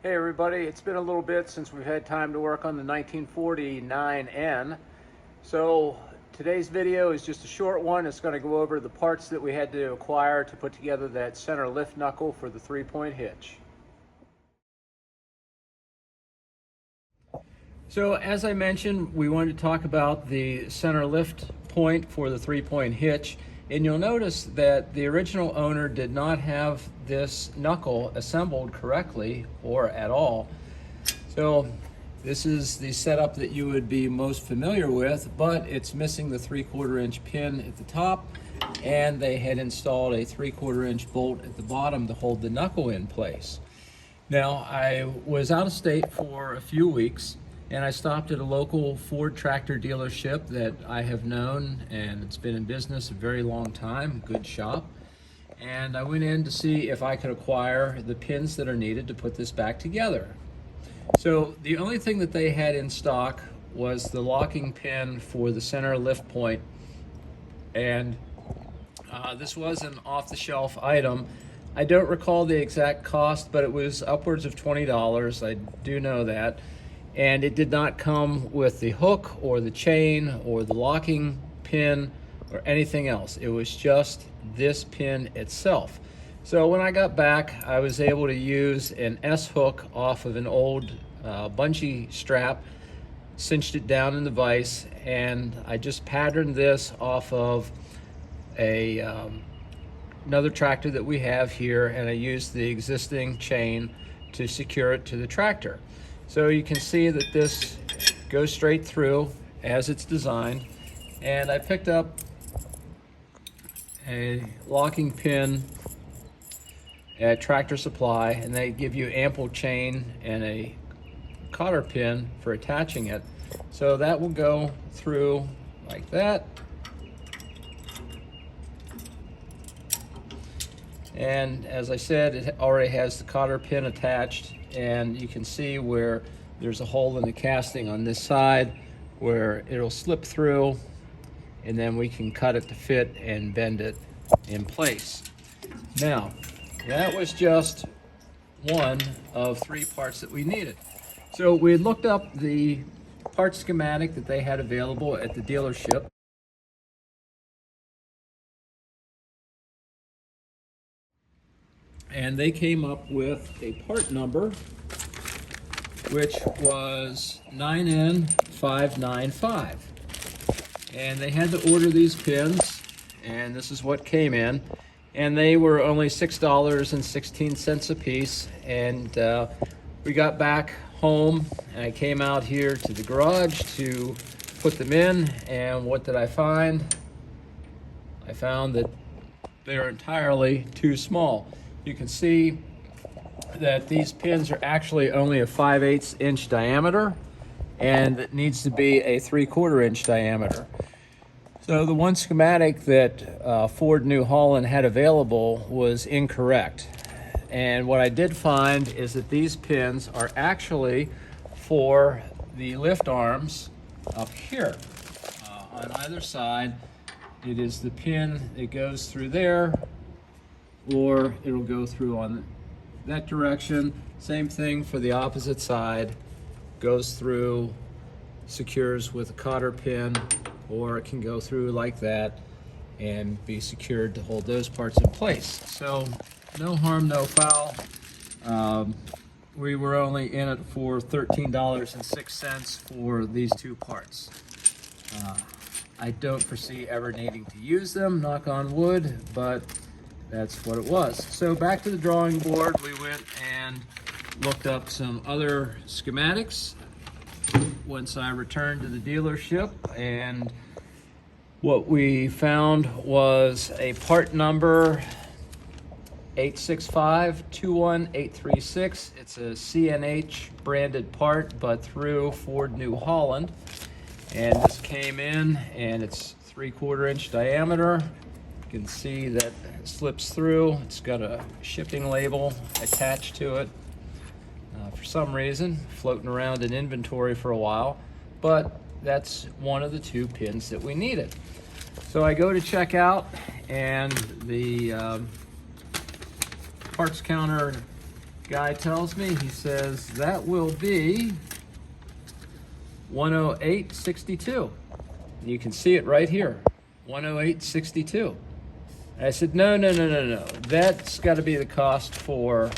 Hey everybody, it's been a little bit since we've had time to work on the 1949N. So today's video is just a short one. It's going to go over the parts that we had to acquire to put together that center lift knuckle for the 3-point hitch. So as I mentioned, we wanted to talk about the center lift point for the 3-point hitch. And you'll notice that the original owner did not have this knuckle assembled correctly or at all. So this is the setup that you would be most familiar with, but it's missing the 3/4 inch pin at the top, and they had installed a 3/4 inch bolt at the bottom to hold the knuckle in place. Now, I was out of state for a few weeks, and I stopped at a local Ford tractor dealership that I have known, and it's been in business a very long time, good shop. And I went in to see if I could acquire the pins that are needed to put this back together. So the only thing that they had in stock was the locking pin for the center lift point. And this was an off-the-shelf item. I don't recall the exact cost, but it was upwards of $20. I do know that. And it did not come with the hook or the chain or the locking pin or anything else. It was just this pin itself. So when I got back, I was able to use an S hook off of an old bungee strap, cinched it down in the vise, and I just patterned this off of another tractor that we have here, and I used the existing chain to secure it to the tractor. So you can see that this goes straight through as it's designed. And I picked up a locking pin at Tractor Supply, and they give you ample chain and a cotter pin for attaching it. So that will go through like that. And as I said, it already has the cotter pin attached, and you can see where there's a hole in the casting on this side where it'll slip through, and then we can cut it to fit and bend it in place. Now, that was just one of 3 parts that we needed. So we had looked up the part schematic that they had available at the dealership. And they came up with a part number, which was 9N595. And they had to order these pins, and this is what came in. And they were only $6.16 a piece. And we got back home, and I came out here to the garage to put them in. And what did I find? I found that they're entirely too small. You can see that these pins are actually only a 5/8 inch diameter, and it needs to be a 3/4 inch diameter. So the one schematic that Ford New Holland had available was incorrect. And what I did find is that these pins are actually for the lift arms up here. On either side, it is the pin that goes through there, or it'll go through on that direction. Same thing for the opposite side. Goes through, secures with a cotter pin, or it can go through like that and be secured to hold those parts in place. So no harm, no foul. We were only in it for $13.06 for these 2 parts. I don't foresee ever needing to use them, knock on wood, but that's what it was. So back to the drawing board, we went and looked up some other schematics once I returned to the dealership, and what we found was a part number 865-21836. It's a CNH branded part, but through Ford New Holland. And this came in, and it's 3/4 inch diameter. You can see that it slips through. It's got a shipping label attached to it. For some reason, floating around in inventory for a while, but that's one of the 2 pins that we needed. So I go to check out, and the parts counter Guy tells me, he says, that will be 108.62. And you can see it right here, 108.62. I said, no. That's got to be the cost for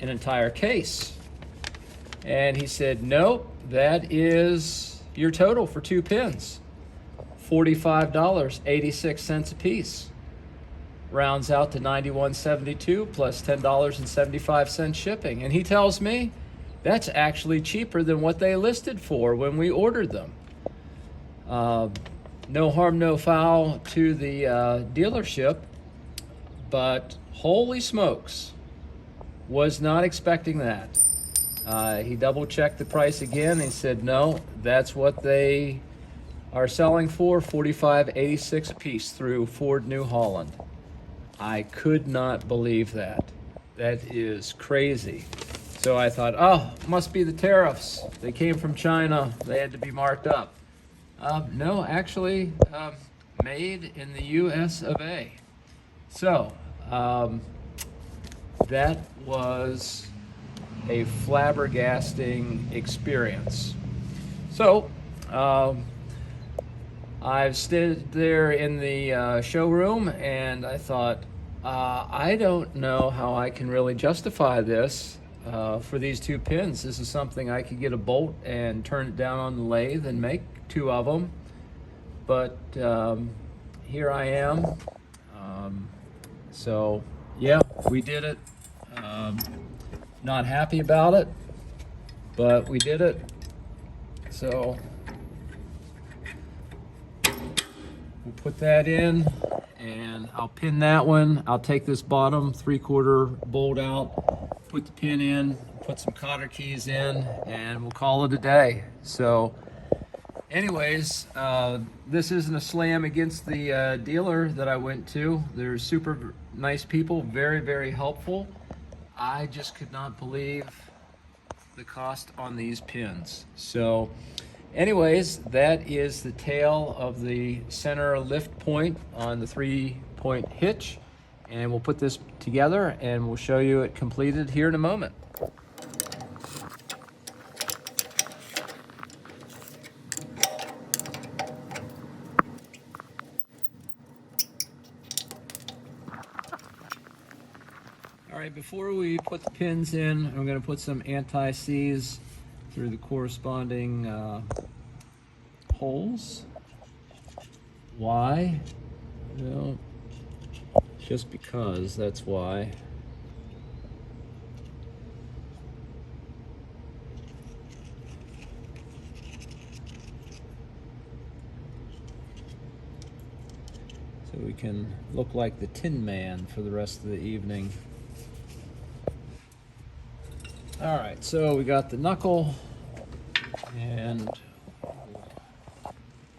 an entire case. And he said, nope, that is your total for 2 pins. $45.86 a piece. Rounds out to $91.72 plus $10.75 shipping. And he tells me that's actually cheaper than what they listed for when we ordered them. No harm, no foul to the dealership, but holy smokes, was not expecting that. He double checked the price again. He said, no, that's what they are selling for, $45.86 a piece through Ford New Holland. I could not believe that. That is crazy. So I thought, oh, must be the tariffs. They came from China. They had to be marked up. No, actually, made in the US of A. So, that was a flabbergasting experience. So, I've stood there in the showroom and I thought, I don't know how I can really justify this for these 2 pins. This is something I could get a bolt and turn it down on the lathe and make 2 of them. But here I am. So yeah, we did it. Not happy about it, but we did it. So we'll put that in and I'll pin that one. I'll take this bottom 3/4 bolt out, put the pin in, put some cotter keys in, and we'll call it a day. So anyways, this isn't a slam against the dealer that I went to. They're super nice people, very, very helpful. I just could not believe the cost on these pins. So anyways, that is the tail of the center lift point on the 3-point hitch. And we'll put this together and we'll show you it completed here in a moment. All right, before we put the pins in, I'm going to put some anti-seize through the corresponding holes. Why? Well, just because, that's why. So we can look like the Tin Man for the rest of the evening. All right, so we got the knuckle, and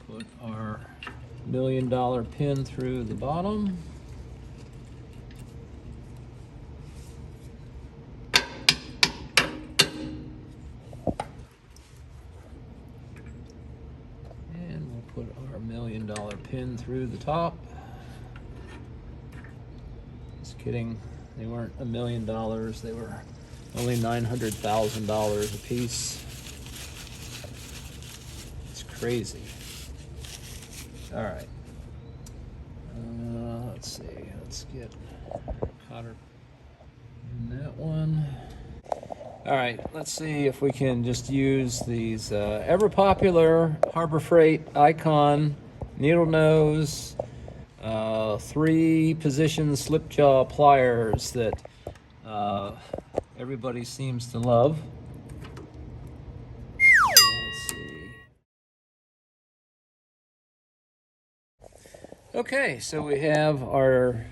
put our $1 million pin through the bottom. And we'll put our $1 million pin through the top. Just kidding, they weren't $1 million, they were only $900,000 a piece. It's crazy. All right. Let's see. Let's get Cotter in that one. All right. Let's see if we can just use these ever popular Harbor Freight Icon needle nose 3-position slip jaw pliers that everybody seems to love. Let's see. Okay, so we have our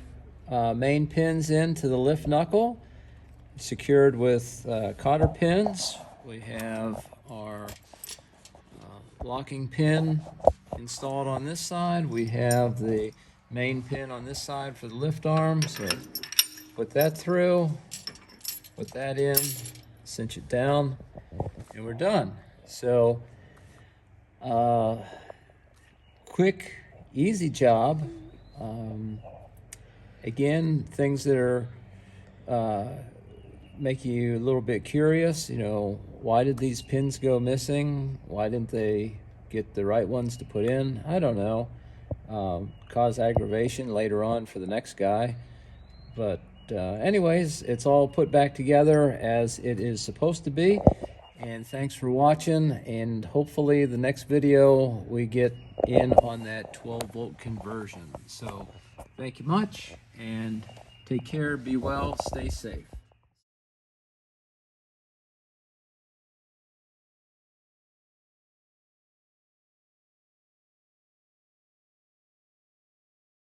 main pins into the lift knuckle, secured with cotter pins. We have our locking pin installed on this side. We have the main pin on this side for the lift arm. So put that through. Put that in, cinch it down, and we're done. So, quick, easy job. Again, things that are make you a little bit curious. You know, why did these pins go missing? Why didn't they get the right ones to put in? I don't know. Cause aggravation later on for the next guy. But anyways, it's all put back together as it is supposed to be. And thanks for watching, and hopefully the next video we get in on that 12-volt conversion. So thank you much, and take care, be well, stay safe.